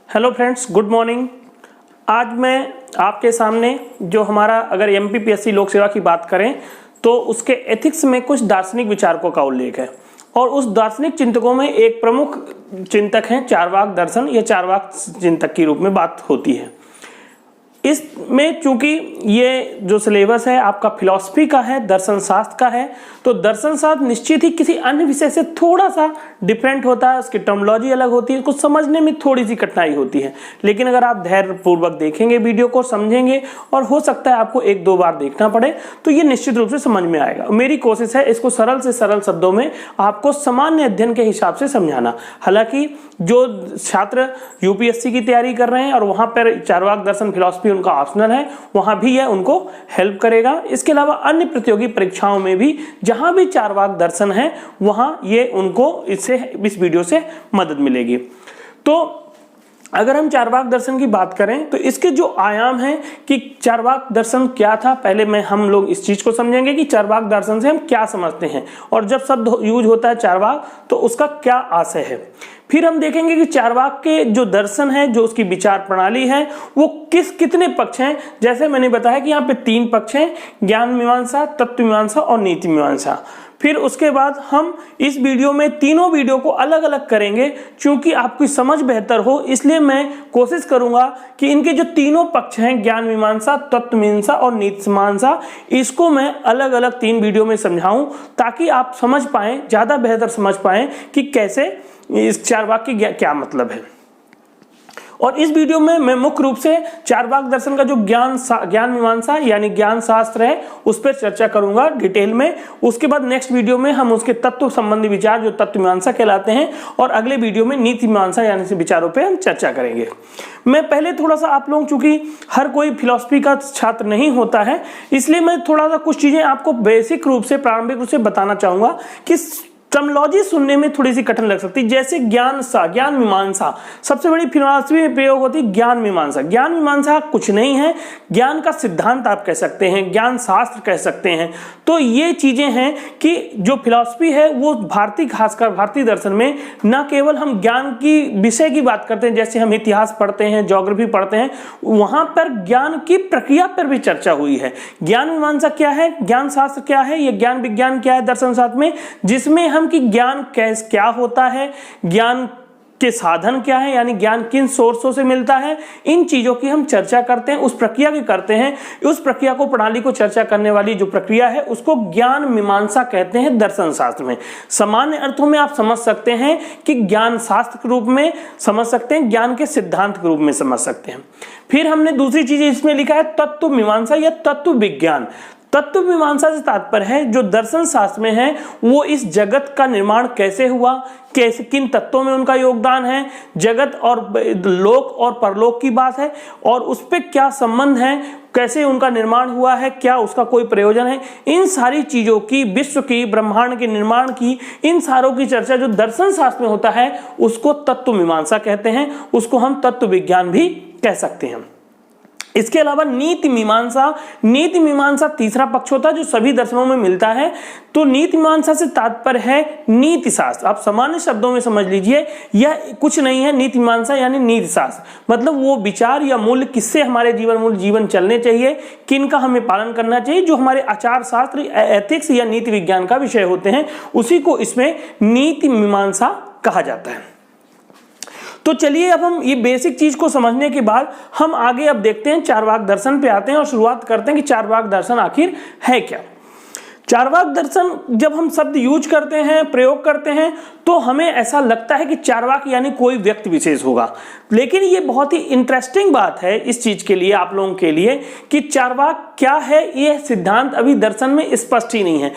Hello friends, good morning. आज मैं आपके सामने जो हमारा अगर एमपीपीएससी लोक सेवा की बात करें तो उसके एथिक्स में कुछ दार्शनिक विचारकों का उल्लेख है और उस दार्शनिक चिंतकों में एक प्रमुख चिंतक हैं चारवाक दर्शन या चारवाक चिंतक के रूप में बात होती है। इसमें चूंकि ये जो सिलेबस है आपका फिलॉसफी का है, दर्शन शास्त्र का है, तो दर्शन शास्त्र निश्चित ही किसी अन्य विषय से थोड़ा सा डिफरेंट होता है, उसकी टर्मिनोलॉजी अलग होती है, कुछ समझने में थोड़ी सी कठिनाई होती है। लेकिन अगर आप धैर्य पूर्वक देखेंगे वीडियो को, समझेंगे और हो सकता है आपको एक दो बार देखना पड़े तो ये निश्चित रूप से समझ में आएगा। मेरी कोशिश है इसको सरल से सरल शब्दों में आपको सामान्य अध्ययन के हिसाब से समझाना। हालांकि जो छात्र यूपीएससी की तैयारी कर रहे हैं और वहां पर चारवाक दर्शन फिलॉसफी उनका ऑप्शनल है, वहां भी यह उनको हेल्प करेगा। इसके अलावा अन्य प्रतियोगी परीक्षाओं में भी जहां भी चारवाक दर्शन है वहां ये उनको इस वीडियो से मदद मिलेगी। तो अगर हम चारवाक दर्शन की बात करें तो इसके जो आयाम हैं कि चारवाक दर्शन क्या था, पहले हम लोग इस चीज को समझेंगे कि चारवाक दर्शन से हम क्या समझते हैं और जब शब्द यूज होता है चारवाक तो उसका क्या आशय है। फिर हम देखेंगे कि चारवाक के जो दर्शन है, जो उसकी विचार प्रणाली है, वो कितने पक्ष हैं। जैसे मैंने बताया कि यहाँ पे 3 पक्ष हैं, ज्ञान मीमांसा, तत्व मीमांसा और नीति मीमांसा। फिर उसके बाद हम इस वीडियो में तीनों वीडियो को अलग अलग करेंगे क्योंकि आपकी समझ बेहतर हो, इसलिए मैं कोशिश करूंगा कि इनके जो तीनों पक्ष हैं, ज्ञान मीमांसा, तत्व मीमांसा और नीति मीमांसा, इसको मैं अलग अलग 3 वीडियो में समझाऊं ताकि आप समझ पाएं, ज्यादा बेहतर समझ पाएं कि कैसे इस चारवाक की क्या मतलब है। और इस वीडियो में मैं मुख्य रूप से चारवाक दर्शन का जो ज्ञान मीमांसा यानी ज्ञान शास्त्र है उस पर चर्चा करूंगा डिटेल में। उसके बाद नेक्स्ट वीडियो में हम उसके तत्व संबंधी विचार जो तत्व मीमांसा कहलाते हैं और अगले वीडियो में नीति मीमांसा यानी विचारों पे हम चर्चा करेंगे। मैं पहले थोड़ा सा आप लोग, चूंकि हर कोई फिलॉसफी का छात्र नहीं होता है, इसलिए मैं थोड़ा सा कुछ चीजें आपको बेसिक रूप से प्रारंभिक रूप से बताना चाहूंगा कि टर्मिनोलॉजी सुनने में थोड़ी सी कठिन लग सकती है। जैसे ज्ञान मीमांसा, सबसे बड़ी फिलॉसफी में प्रयोग होती है ज्ञान मीमांसा। ज्ञान मीमांसा कुछ नहीं है, ज्ञान का सिद्धांत आप कह सकते हैं, ज्ञान शास्त्र कह सकते हैं। तो ये चीजें हैं कि जो फिलॉसफी है वो खासकर भारतीय दर्शन में न केवल हम ज्ञान की विषय की बात करते हैं, जैसे हम इतिहास पढ़ते हैं, ज्योग्राफी पढ़ते हैं, वहां पर ज्ञान की प्रक्रिया पर भी चर्चा हुई है। ज्ञान मीमांसा क्या है, ज्ञान शास्त्र क्या है, ये ज्ञान विज्ञान क्या है दर्शन शास्त्र में, जिसमें हम कि ज्ञान क्या होता है, ज्ञान के साधन क्या है, यानी ज्ञान किन सोर्सों से मिलता है, इन चीजों की हम चर्चा करते हैं, उस प्रक्रिया की करते हैं। उस प्रक्रिया को, प्रणाली को चर्चा करने वाली जो प्रक्रिया है उसको ज्ञान मीमांसा कहते हैं दर्शन शास्त्र में। सामान्य अर्थों में आप समझ सकते हैं कि ज्ञान शास्त्र के रूप में समझ सकते हैं, ज्ञान के सिद्धांत के रूप में समझ सकते हैं। फिर हमने दूसरी चीज इसमें लिखा है तत्व मीमांसा या तत्व विज्ञान। तत्व मीमांसा से तात्पर्य है जो दर्शन शास्त्र में है वो इस जगत का निर्माण कैसे हुआ, कैसे, किन तत्वों में उनका योगदान है, जगत और लोक और परलोक की बात है और उस पे क्या संबंध है, कैसे उनका निर्माण हुआ है, क्या उसका कोई प्रयोजन है, इन सारी चीजों की, विश्व की, ब्रह्मांड के निर्माण की, इन सारों की चर्चा जो दर्शन शास्त्र में होता है उसको तत्व मीमांसा कहते हैं, उसको हम तत्व विज्ञान भी कह सकते हैं। इसके अलावा नीति मीमांसा तीसरा पक्ष होता है जो सभी दर्शनों में मिलता है। तो नीति मीमांसा से तात्पर्य है नीति शास्त्र। आप सामान्य शब्दों में समझ लीजिए, यह कुछ नहीं है नीति मीमांसा यानी नीति शास्त्र, मतलब वो विचार या मूल्य किससे हमारे जीवन चलने चाहिए, किनका हमें पालन करना चाहिए, जो हमारे आचार शास्त्र, एथिक्स या नीति विज्ञान का विषय होते हैं, उसी को इसमें नीति मीमांसा कहा जाता है। तो चलिए अब हम ये बेसिक चीज को समझने के बाद हम आगे अब देखते हैं, चारवाक दर्शन पे आते हैं और शुरुआत करते हैं कि चारवाक दर्शन आखिर है क्या। चारवाक दर्शन जब हम शब्द यूज करते हैं, प्रयोग करते हैं, तो हमें ऐसा लगता है कि चारवाक यानी कोई व्यक्ति विशेष होगा, लेकिन ये बहुत ही इंटरेस्टिंग बात है इस चीज के लिए, आप लोगों के लिए, कि चारवाक क्या है ये सिद्धांत अभी दर्शन में स्पष्ट ही नहीं है।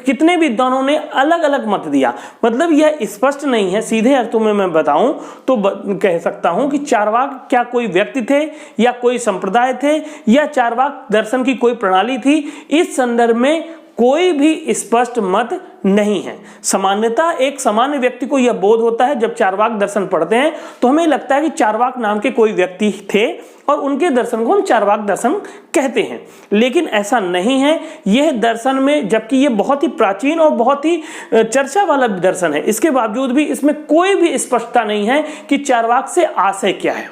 कितने विद्वानों ने अलग अलग मत दिया, मतलब यह स्पष्ट नहीं है। सीधे अर्थों में मैं बताऊं तो कह सकता हूं कि चारवाक क्या कोई व्यक्ति थे या कोई संप्रदाय थे या चारवाक दर्शन की कोई प्रणाली थी, इस संदर्भ में कोई भी स्पष्ट मत नहीं है। सामान्यतः एक सामान्य व्यक्ति को यह बोध होता है, जब चारवाक दर्शन पढ़ते हैं तो हमें लगता है कि चारवाक नाम के कोई व्यक्ति थे और उनके दर्शन को हम चारवाक दर्शन कहते हैं, लेकिन ऐसा नहीं है। यह दर्शन में, जबकि यह बहुत ही प्राचीन और बहुत ही चर्चा वाला दर्शन है, इसके बावजूद भी इसमें कोई भी स्पष्टता नहीं है कि चारवाक से आशय क्या है,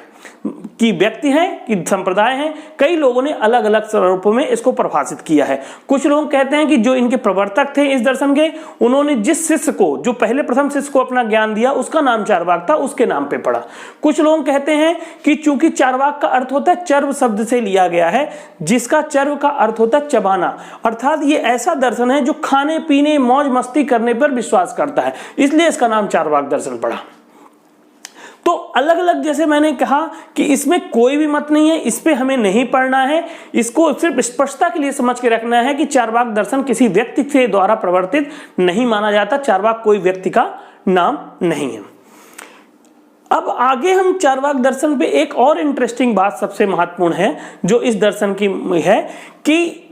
कि व्यक्ति हैं कि संप्रदाय हैं। कई लोगों ने अलग अलग स्वरूपों में इसको परिभाषित किया है। कुछ लोग कहते हैं कि जो इनके प्रवर्तक थे इस दर्शन के, उन्होंने जिस शिष्य को, जो पहले प्रथम शिष्य को अपना ज्ञान दिया, उसका नाम चारवाक था, उसके नाम पे पड़ा। कुछ लोग कहते हैं कि चूंकि चारवाक का अर्थ होता है चर्व शब्द से लिया गया है, जिसका चर्व का अर्थ होता है चबाना, अर्थात ये ऐसा दर्शन है जो खाने पीने मौज मस्ती करने पर विश्वास करता है, इसलिए इसका नाम चारवाक दर्शन पड़ा। तो अलग अलग, जैसे मैंने कहा कि इसमें कोई भी मत नहीं है, इस पे हमें नहीं पढ़ना है, इसको सिर्फ स्पष्टता के लिए समझ के रखना है कि चारवाक दर्शन किसी व्यक्ति के द्वारा प्रवर्तित नहीं माना जाता। चारवाक कोई व्यक्ति का नाम नहीं है। अब आगे हम चारवाक दर्शन पे एक और इंटरेस्टिंग बात सबसे महत्वपूर्ण है जो इस दर्शन की है कि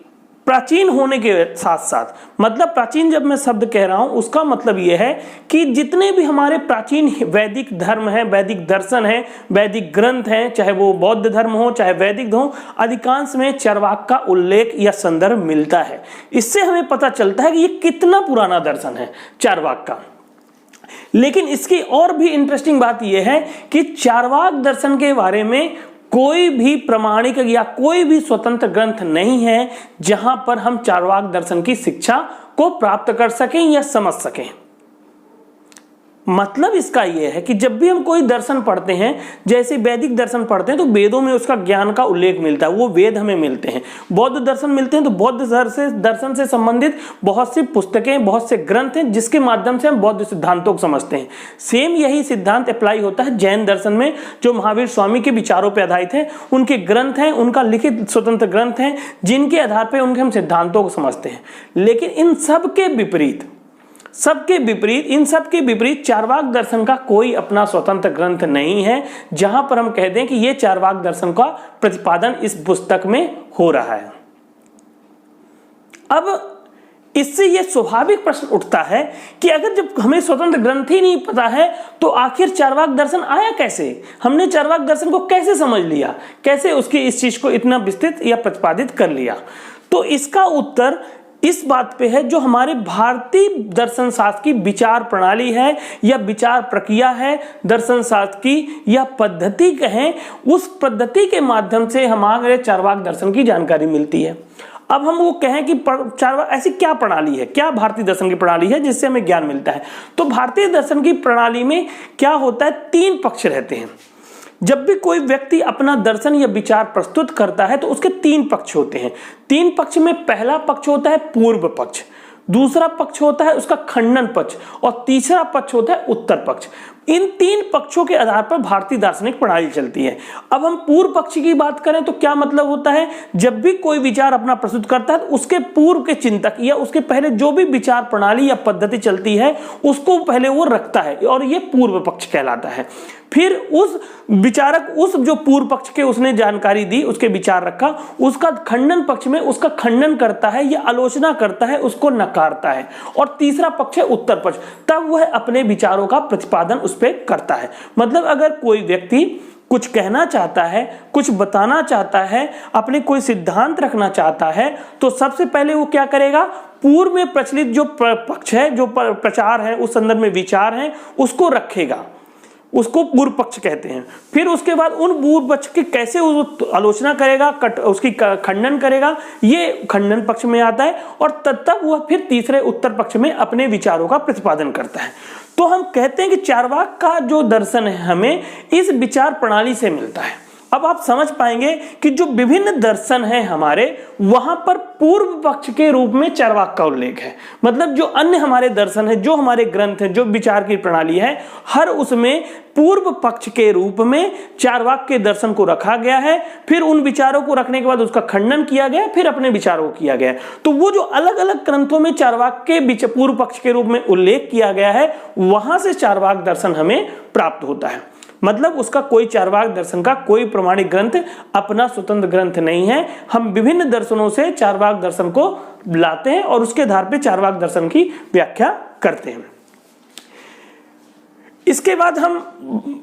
प्राचीन होने के साथ साथ, मतलब प्राचीन जब मैं शब्द कह रहा हूं उसका मतलब यह है कि जितने भी हमारे प्राचीन वैदिक धर्म है, वैदिक दर्शन है, वैदिक ग्रंथ हैं, चाहे वो बौद्ध धर्म हो चाहे वैदिक हो, अधिकांश में चारवाक का उल्लेख या संदर्भ मिलता है। इससे हमें पता चलता है कि ये कितना पुराना दर्शन है चारवाक का। लेकिन इसकी और भी इंटरेस्टिंग बात यह है कि चारवाक दर्शन के बारे में कोई भी प्रमाणिक या कोई भी स्वतंत्र ग्रंथ नहीं है जहां पर हम चारवाक दर्शन की शिक्षा को प्राप्त कर सकें या समझ सकें। मतलब इसका यह है कि जब भी हम कोई दर्शन पढ़ते हैं, जैसे वैदिक दर्शन पढ़ते हैं, तो वेदों में उसका ज्ञान का उल्लेख मिलता है, वो वेद हमें मिलते हैं। बौद्ध दर्शन मिलते हैं तो बौद्ध दर्शन से संबंधित बहुत सी पुस्तकें, बहुत से ग्रंथ हैं जिसके माध्यम से हम बौद्ध सिद्धांतों को समझते हैं। सेम यही सिद्धांत अप्लाई होता है जैन दर्शन में, जो महावीर स्वामी के विचारों पर आधारित है। उनके ग्रंथ हैं, उनका लिखित स्वतंत्र ग्रंथ हैं जिनके आधार पर उनके हम सिद्धांतों को समझते हैं। लेकिन इन सब के विपरीत इन सब के विपरीत चारवाक दर्शन का कोई अपना स्वतंत्र ग्रंथ नहीं है जहां पर हम कह दें कि यह चारवाक दर्शन का प्रतिपादन इस पुस्तक में हो रहा है। अब इससे यह स्वाभाविक प्रश्न उठता है कि अगर जब हमें स्वतंत्र ग्रंथ ही नहीं पता है तो आखिर चारवाक दर्शन आया कैसे? हमने चारवाक दर्शन को कैसे समझ लिया, कैसे उसकी इस चीज को इतना विस्तृत या प्रतिपादित कर लिया? तो इसका उत्तर इस बात पे है, जो हमारे भारतीय दर्शन शास्त्र की विचार प्रणाली है या विचार प्रक्रिया है, दर्शन शास्त्र की या पद्धति कहें, उस पद्धति के माध्यम से हमारे चारवाक दर्शन की जानकारी मिलती है। अब हम वो कहें कि चारवाक ऐसी क्या प्रणाली है, क्या भारतीय दर्शन की प्रणाली है जिससे हमें ज्ञान मिलता है? तो भारतीय दर्शन की प्रणाली में क्या होता है, 3 पक्ष रहते हैं। जब भी कोई व्यक्ति अपना दर्शन या विचार प्रस्तुत करता है तो उसके 3 पक्ष होते हैं। 3 पक्ष में पहला पक्ष होता है पूर्व पक्ष, दूसरा पक्ष होता है उसका खंडन पक्ष और तीसरा पक्ष होता है उत्तर पक्ष। इन 3 पक्षों के आधार पर भारतीय दार्शनिक प्रणाली चलती है। अब हम पूर्व पक्ष की बात करें तो क्या मतलब होता है, जब भी कोई विचार अपना प्रस्तुत करता है तो उसके पूर्व के चिंतक या उसके पहले जो भी विचार प्रणाली या पद्धति चलती है उसको पहले वो रखता है और ये पूर्व पक्ष कहलाता है। फिर उस विचारक, उस जो पूर्व पक्ष के उसने जानकारी दी, उसके विचार रखा, उसका खंडन पक्ष में उसका खंडन करता है या आलोचना करता है, उसको नकारता है। और तीसरा पक्ष है उत्तर पक्ष, तब वह अपने विचारों का प्रतिपादन उस पर करता है। मतलब अगर कोई व्यक्ति कुछ कहना चाहता है, कुछ बताना चाहता है, अपने कोई सिद्धांत रखना चाहता है, तो सबसे पहले वो क्या करेगा, पूर्व में प्रचलित जो पक्ष है, जो प्रचार है, उस संदर्भ में विचार है, उसको रखेगा, उसको पूर्व पक्ष कहते हैं। फिर उसके बाद उन पूर्व पक्ष की कैसे आलोचना करेगा, उसकी खंडन करेगा, ये खंडन पक्ष में आता है। और तब वह फिर तीसरे उत्तर पक्ष में अपने विचारों का प्रतिपादन करता है। तो हम कहते हैं कि चारवाक का जो दर्शन है हमें इस विचार प्रणाली से मिलता है। अब आप समझ पाएंगे कि जो विभिन्न दर्शन हैं हमारे, वहां पर पूर्व पक्ष के रूप में चारवाक का उल्लेख है। मतलब जो अन्य हमारे दर्शन है, जो हमारे ग्रंथ हैं, जो विचार की प्रणाली है, हर उसमें पूर्व पक्ष के रूप में चारवाक के दर्शन को रखा गया है। फिर उन विचारों को रखने के बाद उसका खंडन किया गया, फिर अपने विचारों को किया गया। तो वो जो अलग अलग ग्रंथों में चारवाक के पूर्व पक्ष के रूप में उल्लेख किया गया है, वहां से चारवाक दर्शन हमें प्राप्त होता है। मतलब उसका कोई चार्वाक दर्शन का कोई प्रमाणिक ग्रंथ अपना स्वतंत्र ग्रंथ नहीं है। हम विभिन्न दर्शनों से चार्वाक दर्शन को लाते हैं और उसके आधार पर चार्वाक दर्शन की व्याख्या करते हैं। इसके बाद हम,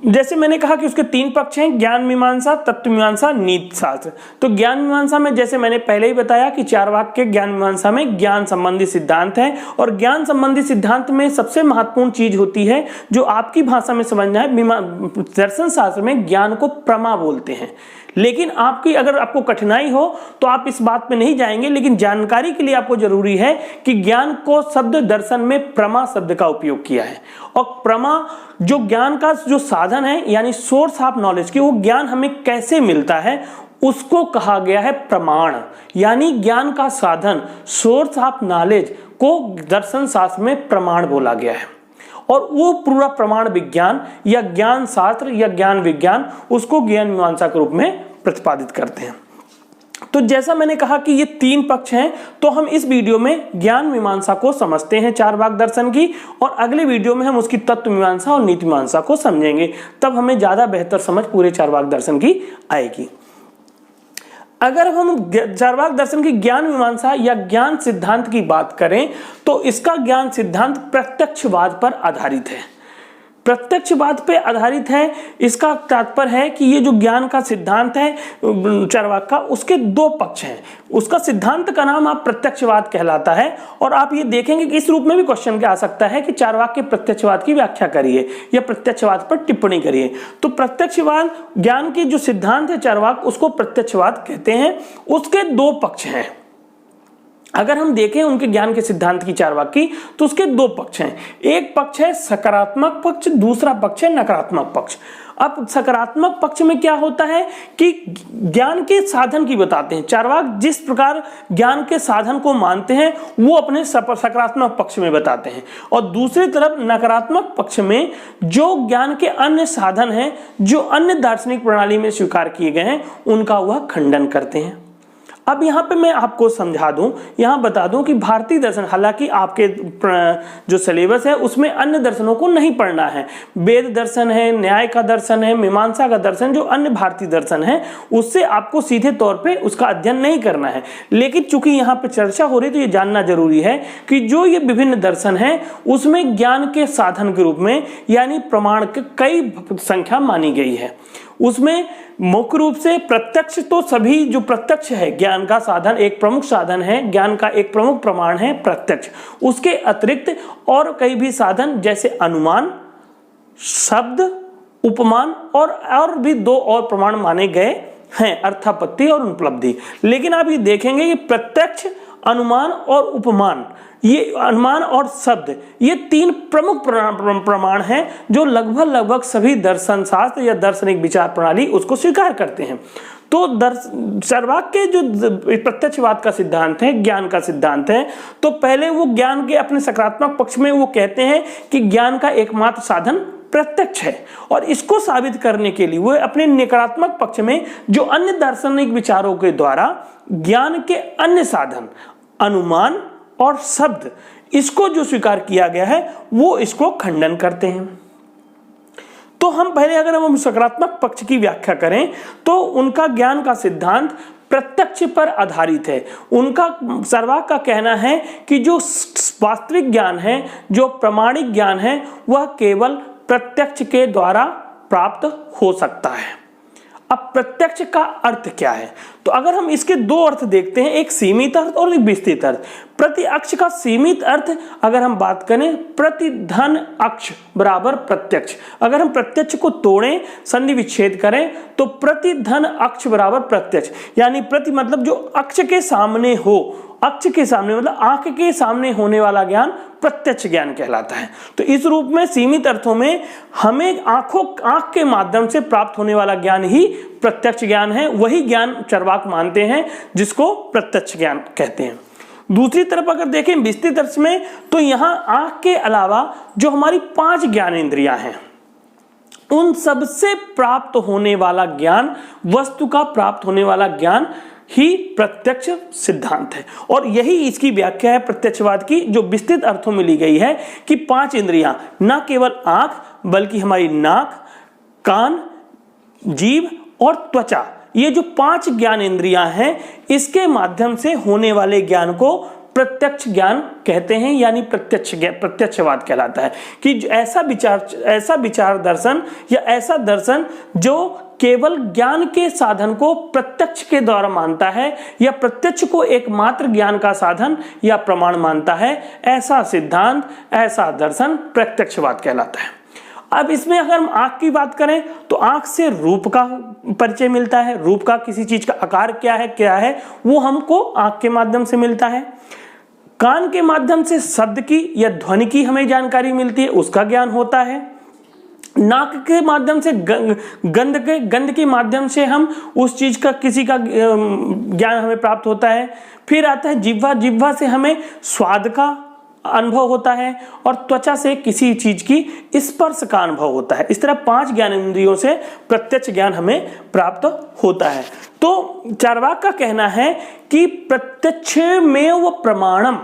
जैसे मैंने कहा कि उसके 3 पक्ष हैं, ज्ञान मीमांसा, तत्व मीमांसा, नीति शास्त्र। तो ज्ञान मीमांसा में जैसे मैंने पहले ही बताया कि चार्वाक के ज्ञान मीमांसा में ज्ञान संबंधी सिद्धांत है, और ज्ञान संबंधी सिद्धांत में सबसे महत्वपूर्ण चीज होती है जो आपकी भाषा में समझना है। दर्शन शास्त्र में ज्ञान को प्रमा बोलते हैं, लेकिन अगर आपको कठिनाई हो तो आप इस बात पे नहीं जाएंगे, लेकिन जानकारी के लिए आपको जरूरी है कि ज्ञान को शब्द दर्शन में प्रमा शब्द का उपयोग किया है। और प्रमा जो ज्ञान का जो साधन है, यानी सोर्स ऑफ नॉलेज की, वो ज्ञान हमें कैसे मिलता है, उसको कहा गया है प्रमाण। यानी ज्ञान का साधन, सोर्स ऑफ नॉलेज को दर्शन शास्त्र में प्रमाण बोला गया है। और वो पूरा प्रमाण विज्ञान या ज्ञान शास्त्र या ज्ञान विज्ञान, उसको ज्ञान मीमांसा के रूप में प्रतिपादित करते हैं। तो जैसा मैंने कहा कि ये 3 पक्ष हैं, तो हम इस वीडियो में ज्ञान मीमांसा को समझते हैं चार्वाक दर्शन की, और अगले वीडियो में हम उसकी तत्व मीमांसा और नीति मीमांसा को समझेंगे। तब हमें ज्यादा बेहतर समझ पूरे चार्वाक दर्शन की आएगी। अगर हम चार्वाक दर्शन की ज्ञान मीमांसा या ज्ञान सिद्धांत की बात करें, तो इसका ज्ञान सिद्धांत प्रत्यक्षवाद पर आधारित है। प्रत्यक्षवाद पे आधारित है, इसका तात्पर्य है कि ये जो ज्ञान का सिद्धांत है चार्वाक का, उसके 2 पक्ष हैं। उसका सिद्धांत का नाम आप प्रत्यक्षवाद कहलाता है। और आप ये देखेंगे कि इस रूप में भी क्वेश्चन आ सकता है कि चार्वाक के प्रत्यक्षवाद की व्याख्या करिए या प्रत्यक्षवाद पर टिप्पणी करिए। तो प्रत्यक्षवाद ज्ञान के जो सिद्धांत है चार्वाक, उसको प्रत्यक्षवाद कहते हैं। उसके 2 पक्ष हैं। अगर हम देखें उनके ज्ञान के सिद्धांत की चार्वाक की, तो उसके 2 पक्ष हैं। एक पक्ष है सकारात्मक पक्ष, दूसरा पक्ष है नकारात्मक पक्ष। अब सकारात्मक पक्ष में क्या होता है कि ज्ञान के साधन की बताते हैं। चार्वाक जिस प्रकार ज्ञान के साधन को मानते हैं वो अपने सकारात्मक पक्ष में बताते हैं, और दूसरी तरफ नकारात्मक पक्ष में जो ज्ञान के अन्य साधन हैं, जो अन्य दार्शनिक प्रणाली में स्वीकार किए गए हैं, उनका वह खंडन करते हैं। अब यहाँ पे मैं आपको समझा दूं, यहाँ बता दूं कि भारतीय दर्शन, हालांकि आपके जो सिलेबस है उसमें अन्य दर्शनों को नहीं पढ़ना है। वेद दर्शन है, न्याय का दर्शन है, मीमांसा का दर्शन, जो अन्य भारतीय दर्शन है, उससे आपको सीधे तौर पे उसका अध्ययन नहीं करना है। लेकिन चूंकि यहाँ पे चर्चा हो रही, तो ये जानना जरूरी है कि जो ये विभिन्न दर्शन है उसमें ज्ञान के साधन के रूप में, यानी प्रमाण के कई संख्या मानी गई है। उसमें मुख्य रूप से प्रत्यक्ष, तो सभी जो प्रत्यक्ष है, ज्ञान का साधन एक प्रमुख साधन है, ज्ञान का एक प्रमुख प्रमाण है प्रत्यक्ष। उसके अतिरिक्त और कई भी साधन, जैसे अनुमान, शब्द, उपमान और भी 2 और प्रमाण माने गए हैं, अर्थापत्ति और उपलब्धि। लेकिन आप ये देखेंगे कि प्रत्यक्ष, अनुमान और उपमान, ये अनुमान और शब्द, ये 3 प्रमुख प्रमाण हैं जो लगभग सभी दर्शन शास्त्र या दार्शनिक विचार प्रणाली उसको स्वीकार करते हैं। तो चार्वाक के जो प्रत्यक्षवाद का सिद्धांत है, ज्ञान का सिद्धांत है, तो पहले वो ज्ञान के अपने सकारात्मक पक्ष में वो कहते हैं कि ज्ञान का एकमात्र साधन प्रत्यक्ष है, और इसको साबित करने के लिए वो अपने नकारात्मक पक्ष में जो अन्य दार्शनिक विचारों के द्वारा ज्ञान के अन्य साधन, अनुमान और शब्द, इसको जो स्वीकार किया गया है, वो इसको खंडन करते हैं। तो हम पहले अगर हम सकारात्मक पक्ष की व्याख्या करें, तो उनका ज्ञान का सिद्धांत प्रत्यक्ष पर आधारित है। उनका, चार्वाक का कहना है कि जो वास्तविक ज्ञान है, जो प्रमाणिक ज्ञान है, वह केवल प्रत्यक्ष के द्वारा प्राप्त हो सकता है। अब प्रत्यक्ष का अर्थ क्या है? तो अगर हम इसके 2 अर्थ देखते हैं, एक सीमित अर्थ और एक विस्तृत अर्थ। प्रति अक्ष का सीमित अर्थ अगर हम बात करें, प्रति धन अक्ष बराबर प्रत्यक्ष। अगर हम प्रत्यक्ष को तोड़ें, संधि विच्छेद करें, तो प्रति धन अक्ष बराबर प्रत्यक्ष, यानी प्रति मतलब जो अक्ष के सामने हो, अक्ष के सामने मतलब आंख के सामने होने वाला ज्ञान प्रत्यक्ष ज्ञान कहलाता है। तो इस रूप में सीमित अर्थों में हमें आंख के माध्यम से प्राप्त होने वाला ज्ञान ही प्रत्यक्ष ज्ञान है। वही ज्ञान चार्वाक मानते हैं जिसको प्रत्यक्ष ज्ञान कहते हैं। दूसरी तरफ अगर देखें विस्तृत अर्थ में, तो यहाँ आंख के अलावा जो हमारी 5 ज्ञानेंद्रियां हैं, उन सबसे प्राप्त होने वाला ज्ञान, वस्तु का प्राप्त होने वाला ज्ञान ही प्रत्यक्ष सिद्धांत है। और यही इसकी व्याख्या है प्रत्यक्षवाद की, जो विस्तृत अर्थों में ली गई है कि 5 इंद्रियां, न केवल आंख बल्कि हमारी नाक, कान, जीभ और त्वचा, ये जो 5 ज्ञान इंद्रियां हैं, इसके माध्यम से होने वाले ज्ञान को प्रत्यक्ष ज्ञान कहते हैं, यानी प्रत्यक्षवाद कहलाता है। कि ऐसा विचार दर्शन या ऐसा दर्शन जो केवल ज्ञान के साधन को प्रत्यक्ष के द्वारा मानता है या प्रत्यक्ष को एकमात्र ज्ञान का साधन या प्रमाण मानता है, ऐसा सिद्धांत, ऐसा दर्शन प्रत्यक्षवाद कहलाता है। अब इसमें अगर हम आंख की बात करें तो आंख से रूप का परिचय मिलता है। रूप का, किसी चीज का आकार क्या है वो हमको आंख के माध्यम से मिलता है। कान के माध्यम से शब्द की या ध्वनि की हमें जानकारी मिलती है, उसका ज्ञान होता है। नाक के माध्यम से गंध के माध्यम से हम उस चीज का, किसी का ज्ञान हमें प्राप्त होता है। फिर आता है जिह्वा से हमें स्वाद का अनुभव होता है और त्वचा से किसी चीज की स्पर्श का अनुभव होता है। इस तरह 5 ज्ञान इंद्रियों से प्रत्यक्ष ज्ञान हमें प्राप्त होता है। तो चार्वाक का कहना है कि प्रत्यक्षमेव प्रमाणम,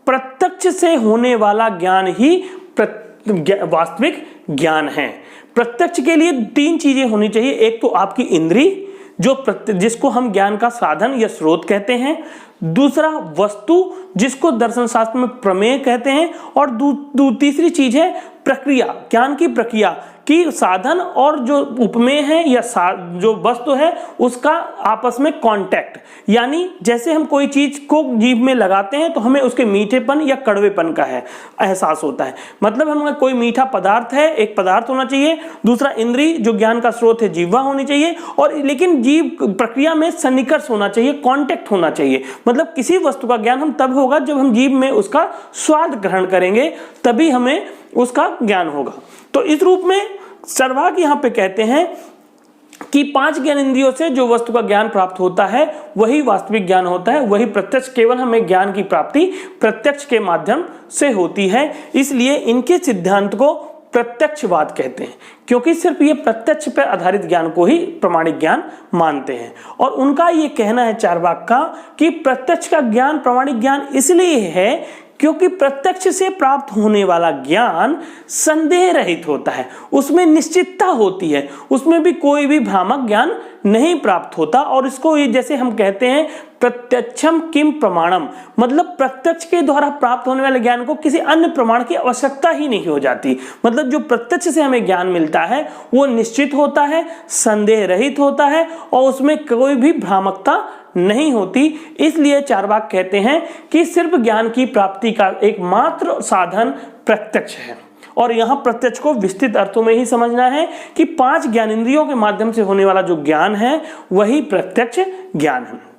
प्रत्यक्ष से होने वाला ज्ञान ही वास्तविक ज्ञान है। प्रत्यक्ष के लिए 3 चीजें होनी चाहिए। एक तो आपकी इंद्री, जिसको हम ज्ञान का साधन या स्रोत कहते हैं। दूसरा वस्तु, जिसको दर्शन शास्त्र में प्रमेय कहते हैं। और तीसरी चीज है प्रक्रिया, ज्ञान की प्रक्रिया कि साधन और जो उपमेय है या जो वस्तु है उसका आपस में कांटेक्ट, यानी जैसे हम कोई चीज को जीभ में लगाते हैं तो हमें उसके मीठेपन या कड़वेपन का एहसास होता है। मतलब हम कोई मीठा पदार्थ है, एक पदार्थ होना चाहिए। दूसरा इंद्री, जो ज्ञान का स्रोत है, जिह्वा होनी चाहिए। और लेकिन जीभ प्रक्रिया में सन्निकर्ष होना चाहिए, कांटेक्ट होना चाहिए। मतलब किसी वस्तु का ज्ञान हम तब होगा जब हम जीभ में उसका स्वाद ग्रहण करेंगे, तभी हमें उसका ज्ञान होगा। तो इस रूप में चार्वाक यहाँ पे कहते हैं कि 5 ज्ञान इंद्रियों से जो वस्तु का ज्ञान प्राप्त होता है वही वास्तविक ज्ञान होता है, वही प्रत्यक्ष। केवल हमें ज्ञान की प्राप्ति प्रत्यक्ष के माध्यम से होती है। इसलिए इनके सिद्धांत को प्रत्यक्षवाद कहते हैं, क्योंकि सिर्फ ये प्रत्यक्ष पर आधारित ज्ञान को ही प्रमाणिक ज्ञान मानते हैं। और उनका ये कहना है चार्वाक का कि प्रत्यक्ष का ज्ञान प्रमाणिक ज्ञान इसलिए है क्योंकि प्रत्यक्ष से प्राप्त होने वाला ज्ञान संदेह रहित होता है, उसमें निश्चितता होती है, उसमें भी कोई भी भ्रामक ज्ञान नहीं प्राप्त होता। और इसको ये जैसे हम कहते हैं प्रत्यक्षम किम प्रमाणम, मतलब प्रत्यक्ष के द्वारा प्राप्त होने वाले ज्ञान को किसी अन्य प्रमाण की आवश्यकता ही नहीं हो जाती। मतलब जो प्रत्यक्ष से हमें ज्ञान मिलता है वो निश्चित होता है, संदेह रहित होता है और उसमें कोई भी भ्रामकता नहीं होती। इसलिए चार्वाक कहते हैं कि सिर्फ ज्ञान की प्राप्ति का एकमात्र साधन प्रत्यक्ष है। और यहां प्रत्यक्ष को विस्तृत अर्थों में ही समझना है कि 5 ज्ञानेंद्रियों के माध्यम से होने वाला जो ज्ञान है वही प्रत्यक्ष ज्ञान है।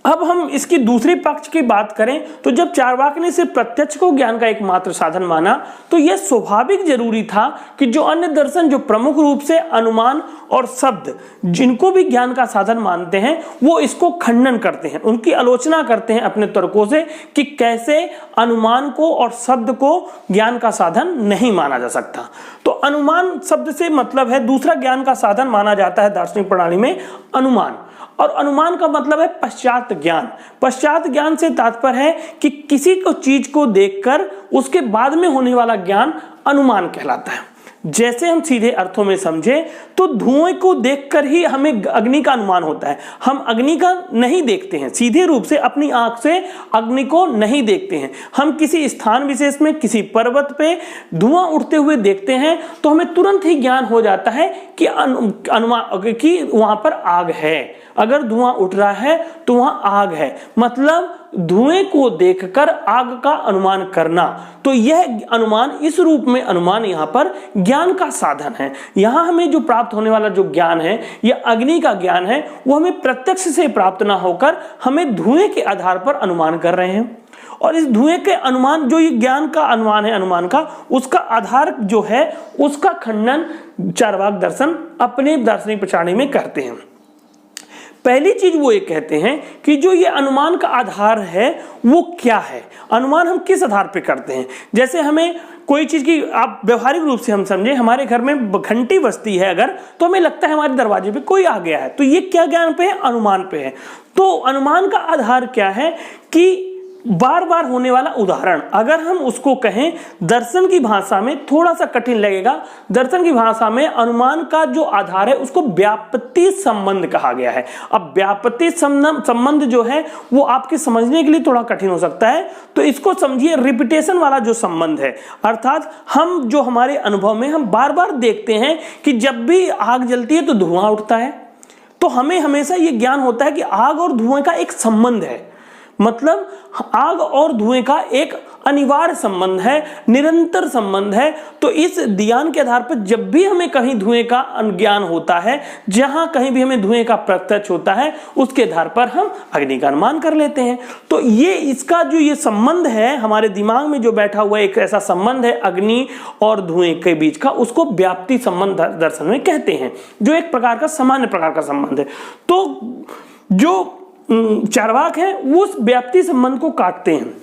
अब हम इसकी दूसरी पक्ष की बात करें तो जब चार्वाक ने सिर्फ प्रत्यक्ष को ज्ञान का एकमात्र साधन माना तो यह स्वाभाविक जरूरी था कि जो अन्य दर्शन जो प्रमुख रूप से अनुमान और शब्द जिनको भी ज्ञान का साधन मानते हैं वो इसको खंडन करते हैं, उनकी आलोचना करते हैं अपने तर्कों से कि कैसे अनुमान को और शब्द को ज्ञान का साधन नहीं माना जा सकता। तो अनुमान शब्द से मतलब है दूसरा ज्ञान का साधन माना जाता है दार्शनिक प्रणाली में अनुमान। और अनुमान का मतलब है पश्चात ज्ञान। पश्चात ज्ञान से तात्पर्य है कि किसी को चीज को देखकर उसके बाद में होने वाला ज्ञान अनुमान कहलाता है। जैसे हम सीधे अर्थों में समझे तो धुएं को देखकर ही हमें अग्नि का अनुमान होता है। हम अग्नि का नहीं देखते हैं, सीधे रूप से अपनी आंख से अग्नि को नहीं देखते हैं। हम किसी स्थान विशेष में किसी पर्वत पे धुआं उठते हुए देखते हैं तो हमें तुरंत ही ज्ञान हो जाता है कि अनुमान कि वहां पर आग है। अगर धुआं उठ रहा है तो वहां आग है, मतलब धुएं को देखकर आग का अनुमान करना। तो यह अनुमान इस रूप में अनुमान यहां पर ज्ञान का साधन है। यहां हमें जो प्राप्त होने वाला जो ज्ञान है यह अग्नि का ज्ञान है, वो हमें प्रत्यक्ष से प्राप्त ना होकर हमें धुएं के आधार पर अनुमान कर रहे हैं। और इस धुएं के अनुमान जो ये ज्ञान का अनुमान है, अनुमान का उसका आधार जो है उसका खंडन चार्वाक दर्शन अपने दार्शनिक प्रणाली में करते हैं। पहली चीज वो ये कहते हैं कि जो ये अनुमान का आधार है वो क्या है, अनुमान हम किस आधार पे करते हैं। जैसे हमें कोई चीज की आप व्यवहारिक रूप से हम समझे, हमारे घर में घंटी बजती है अगर, तो हमें लगता है हमारे दरवाजे पे कोई आ गया है, तो ये क्या ज्ञान पे है, अनुमान पे है। तो अनुमान का आधार क्या है कि बार बार होने वाला उदाहरण, अगर हम उसको कहें दर्शन की भाषा में थोड़ा सा कठिन लगेगा। दर्शन की भाषा में अनुमान का जो आधार है उसको व्याप्ति संबंध कहा गया है। अब व्याप्ति संबंध जो है वो आपके समझने के लिए थोड़ा कठिन हो सकता है, तो इसको समझिए रिपीटेशन वाला जो संबंध है, अर्थात हम जो हमारे अनुभव में हम बार बार देखते हैं कि जब भी आग जलती है तो धुआं उठता है, तो हमें हमेशा ये ज्ञान होता है कि आग और धुएं का एक संबंध है, मतलब आग और धुएं का एक अनिवार्य संबंध है, निरंतर संबंध है। तो इस ज्ञान के आधार पर जब भी हमें कहीं धुएं का ज्ञान होता है, जहां कहीं भी हमें धुएं का प्रत्यक्ष होता है, उसके आधार पर हम अग्नि का अनुमान कर लेते हैं। तो ये इसका जो ये संबंध है हमारे दिमाग में जो बैठा हुआ एक ऐसा संबंध है अग्नि और धुएं के बीच का, उसको व्याप्ति संबंध दर्शन में कहते हैं, जो एक प्रकार का सामान्य प्रकार का संबंध है। तो जो चार्वाक है वो उस व्याप्ति संबंध को काटते हैं।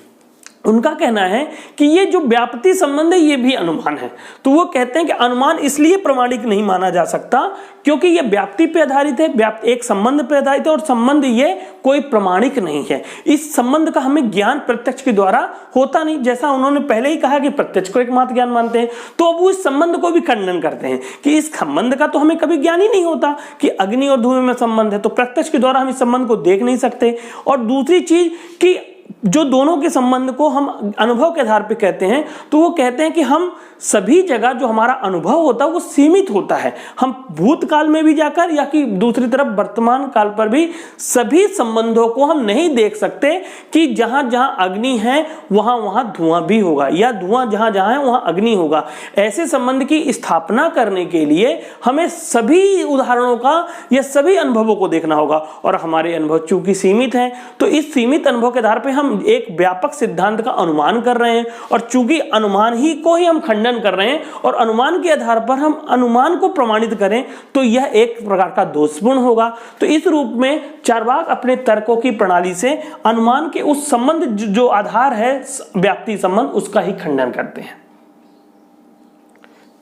उनका कहना है कि ये जो व्याप्ति संबंध है ये भी अनुमान है। तो वो कहते हैं कि अनुमान इसलिए प्रमाणिक नहीं माना जा सकता क्योंकि ये व्याप्ति पे आधारित है, एक संबंध पे आधारित है, और संबंध ये कोई प्रमाणिक नहीं है। इस संबंध का हमें ज्ञान प्रत्यक्ष के द्वारा होता नहीं, जैसा उन्होंने पहले ही कहा कि प्रत्यक्ष को एकमात्र ज्ञान मानते हैं। तो अब वो इस संबंध को भी खंडन करते हैं कि इस संबंध का तो हमें कभी ज्ञान ही नहीं होता कि अग्नि और धुएं में संबंध है, तो प्रत्यक्ष के द्वारा हम इस संबंध को देख नहीं सकते। और दूसरी चीज कि जो दोनों के संबंध को हम अनुभव के आधार पर कहते हैं, तो वो कहते हैं कि हम सभी जगह जो हमारा अनुभव होता है वो सीमित होता है। हम भूतकाल में भी जाकर या कि दूसरी तरफ वर्तमान काल पर भी सभी संबंधों को हम नहीं देख सकते कि जहां जहां अग्नि है वहां वहां धुआं भी होगा, या धुआं जहां जहां है वहां अग्नि होगा। ऐसे संबंध की स्थापना करने के लिए हमें सभी उदाहरणों का या सभी अनुभवों को देखना होगा, और हमारे अनुभव चूंकि सीमित हैं, तो इस सीमित अनुभव के आधार पर हम एक व्यापक सिद्धांत का अनुमान कर रहे हैं, और चूंकि अनुमान ही को ही हम खंडन कर रहे हैं और अनुमान के आधार पर हम अनुमान को प्रमाणित करें, तो यह एक प्रकार का दोषपूर्ण होगा। तो इस रूप में चार्वाक अपने तर्कों की प्रणाली से अनुमान के उस संबंध जो आधार है व्याप्ति संबंध, उसका ही खंडन करते हैं।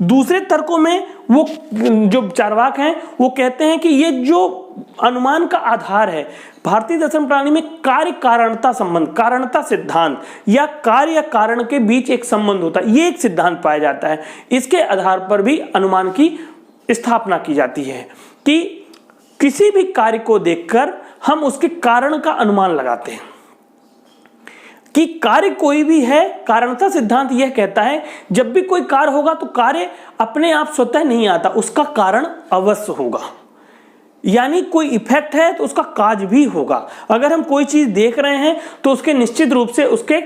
दूसरे तर्कों में वो जो चार्वाक हैं वो कहते हैं कि ये जो अनुमान का आधार है भारतीय दर्शन प्रणाली में कार्य कारणता संबंध, कारणता सिद्धांत या कार्य कारण के बीच एक संबंध होता है, ये एक सिद्धांत पाया जाता है। इसके आधार पर भी अनुमान की स्थापना की जाती है कि किसी भी कार्य को देखकर हम उसके कारण का अनुमान लगाते हैं कि कार्य कोई भी है। कारणता सिद्धांत यह कहता है जब भी कोई कार्य होगा तो कार्य अपने आप स्वतः नहीं आता, उसका कारण अवश्य होगा। यानी कोई इफेक्ट है तो उसका काज भी होगा। अगर हम कोई चीज देख रहे हैं तो उसके निश्चित रूप से उसके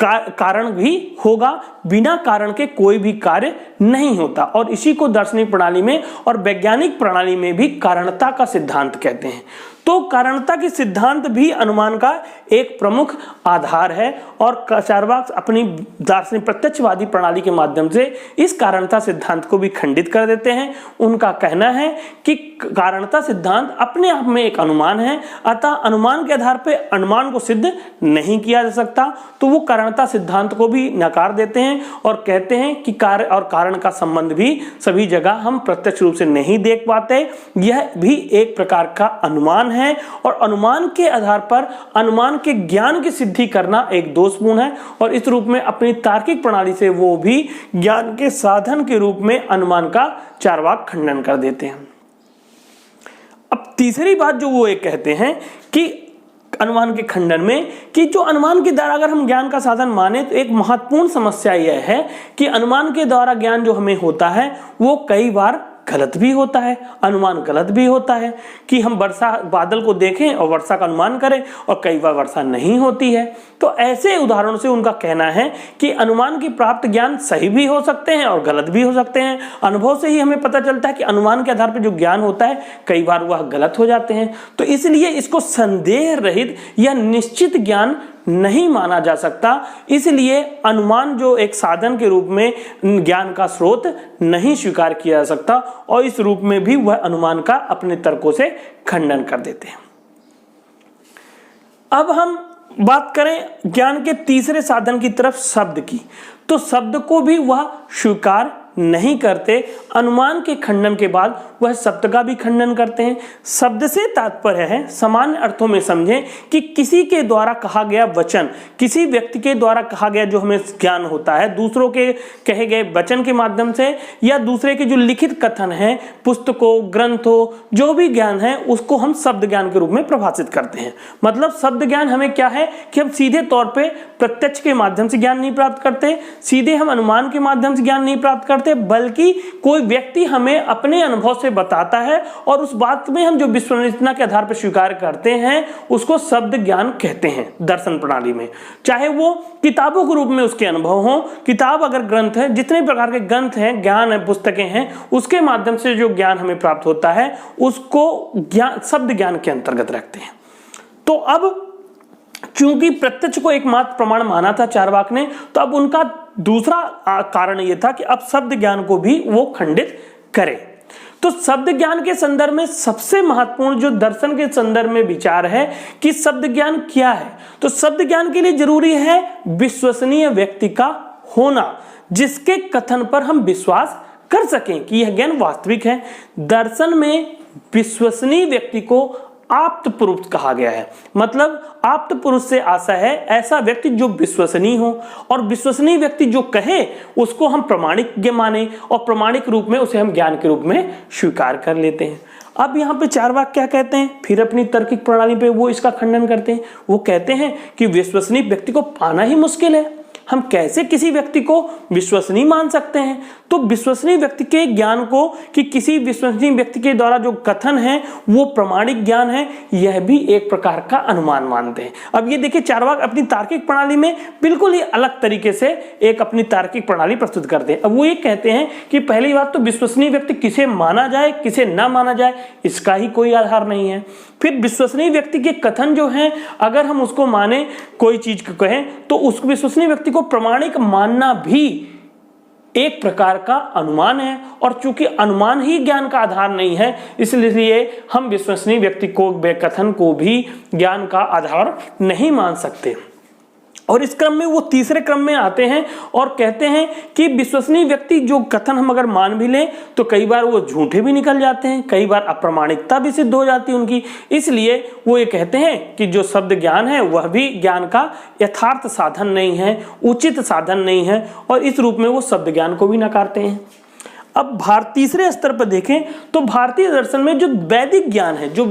कारण भी होगा, बिना कारण के कोई भी कार्य नहीं होता। और इसी को दार्शनिक प्रणाली में और वैज्ञानिक प्रणाली में भी कारणता का सिद्धांत कहते हैं। तो कारणता के सिद्धांत भी अनुमान का एक प्रमुख आधार है, और चार्वाक अपनी दार्शनिक प्रत्यक्षवादी प्रणाली के माध्यम से इस कारणता सिद्धांत को भी खंडित कर देते हैं। उनका कहना है कि कारणता सिद्धांत अपने आप में एक अनुमान है, अतः अनुमान के आधार पर अनुमान को सिद्ध नहीं किया जा सकता। तो वो कारणता सिद्धांत को भी नकार देते हैं और कहते हैं कि कार्य और कारण का संबंध भी सभी जगह हम प्रत्यक्ष रूप से नहीं देख पाते, यह भी एक प्रकार का अनुमान है। और अनुमान के आधार पर अनुमान के ज्ञान की सिद्धि करना एक दोषपूर्ण है, और इस रूप में अपनी तार्किक प्रणाली से वो भी ज्ञान के साधन के रूप में अनुमान का चार्वाक खंडन कर देते हैं। अब तीसरी बात जो वो एक कहते हैं कि अनुमान के खंडन में कि जो अनुमान के द्वारा अगर हम ज्ञान का साधन माने तो एक महत्वपूर्ण समस्या यह है कि अनुमान के द्वारा ज्ञान जो हमें होता है वो कई बार गलत भी होता है। अनुमान गलत भी होता है कि हम वर्षा बादल को देखें और वर्षा का अनुमान करें, और कई बार वर्षा नहीं होती है। तो ऐसे उदाहरणों से उनका कहना है कि अनुमान की प्राप्त ज्ञान सही भी हो सकते हैं और गलत भी हो सकते हैं। अनुभव से ही हमें पता चलता है कि अनुमान के आधार पर जो ज्ञान होता है कई बार वह गलत हो जाते हैं। तो इसलिए इसको संदेह रहित या निश्चित ज्ञान नहीं माना जा सकता। इसलिए अनुमान जो एक साधन के रूप में ज्ञान का स्रोत नहीं स्वीकार किया जा सकता, और इस रूप में भी वह अनुमान का अपने तर्कों से खंडन कर देते हैं। अब हम बात करें ज्ञान के तीसरे साधन की तरफ, शब्द की, तो शब्द को भी वह स्वीकार नहीं करते। अनुमान के खंडन के बाद वह शब्द का भी खंडन करते हैं। शब्द से तात्पर्य है, सामान्य अर्थों में समझें कि किसी के द्वारा कहा गया वचन, किसी व्यक्ति के द्वारा कहा गया जो हमें ज्ञान होता है, दूसरों के कहे गए वचन के माध्यम से, या दूसरे के जो लिखित कथन है, पुस्तकों, ग्रंथों, जो भी ज्ञान है उसको हम शब्द ज्ञान के रूप में परिभाषित करते हैं। मतलब शब्द ज्ञान हमें क्या है कि हम सीधे तौर पे प्रत्यक्ष के माध्यम से ज्ञान नहीं प्राप्त करते, सीधे हम अनुमान के माध्यम से ज्ञान नहीं प्राप्त करते, बल्कि कोई व्यक्ति हमें अपने अनुभव से बताता है और उस बात में हम जो विश्वसनीयता के आधार पर स्वीकार करते हैं उसको शब्द ज्ञान कहते हैं दर्शन प्रणाली में। चाहे वो किताबों के रूप में उसके अनुभव हो, किताब अगर ग्रंथ है, जितने प्रकार के ग्रंथ हैं, ज्ञान है, पुस्तकें हैं, उसके माध्यम से जो ज्ञान हमें प्राप्त होता है उसको ज्ञान शब्द ज्ञान के अंतर्गत रखते हैं। तो अब चूंकि प्रत्यक्ष को एकमात्र प्रमाण माना था चारवाक ने, तो अब उनका दूसरा कारण यह था कि अब शब्द ज्ञान को भी वो खंडित करे। तो शब्द ज्ञान के संदर्भ में सबसे महत्वपूर्ण जो दर्शन के संदर्भ में विचार है कि शब्द ज्ञान क्या है, तो शब्द ज्ञान के लिए जरूरी है विश्वसनीय व्यक्ति का होना, जिसके कथन पर हम विश्वास कर सकें कि यह ज्ञान वास्तविक है। दर्शन में विश्वसनीय व्यक्ति को आप्त पुरुष कहा गया है। मतलब आप्त पुरुष से आशा है ऐसा व्यक्ति जो विश्वसनीय हो, और विश्वसनीय व्यक्ति जो कहे उसको हम प्रमाणिक माने और प्रमाणिक रूप में उसे हम ज्ञान के रूप में स्वीकार कर लेते हैं। अब यहाँ पे चारवाक क्या कहते हैं, फिर अपनी तार्किक प्रणाली पे वो इसका खंडन करते हैं। वो कहते हैं कि विश्वसनीय व्यक्ति को पाना ही मुश्किल है, हम कैसे किसी व्यक्ति को विश्वसनीय मान सकते हैं। तो विश्वसनीय व्यक्ति के ज्ञान को कि किसी विश्वसनीय व्यक्ति के द्वारा जो कथन है वो प्रमाणिक ज्ञान है, यह भी एक प्रकार का अनुमान मानते हैं। अब ये देखिए चारवाक अपनी तार्किक प्रणाली में बिल्कुल ही अलग तरीके से एक अपनी तार्किक प्रणाली प्रस्तुत करते हैं। अब वो ये कहते हैं कि पहली बात तो विश्वसनीय व्यक्ति किसे माना जाए किसे ना माना जाए इसका ही कोई आधार नहीं है। फिर विश्वसनीय व्यक्ति के कथन जो हैं अगर हम उसको माने, कोई चीज को कहें, तो उस विश्वसनीय व्यक्ति को प्रमाणिक मानना भी एक प्रकार का अनुमान है, और चूंकि अनुमान ही ज्ञान का आधार नहीं है इसलिए हम विश्वसनीय व्यक्ति को कथन को भी ज्ञान का आधार नहीं मान सकते। और इस क्रम में वो तीसरे क्रम में आते हैं और कहते हैं कि विश्वसनीय व्यक्ति जो कथन हम अगर मान भी लें तो कई बार वो झूठे भी निकल जाते हैं, कई बार अप्रामाणिकता भी सिद्ध हो जाती है उनकी। इसलिए वो ये कहते हैं कि जो शब्द ज्ञान है वह भी ज्ञान का यथार्थ साधन नहीं है, उचित साधन नहीं है, और इस रूप में वो शब्द ज्ञान को भी नकारते हैं। अब तीसरे स्तर पर देखें तो भारतीय दर्शन में जो वैदिक ज्ञान है, जो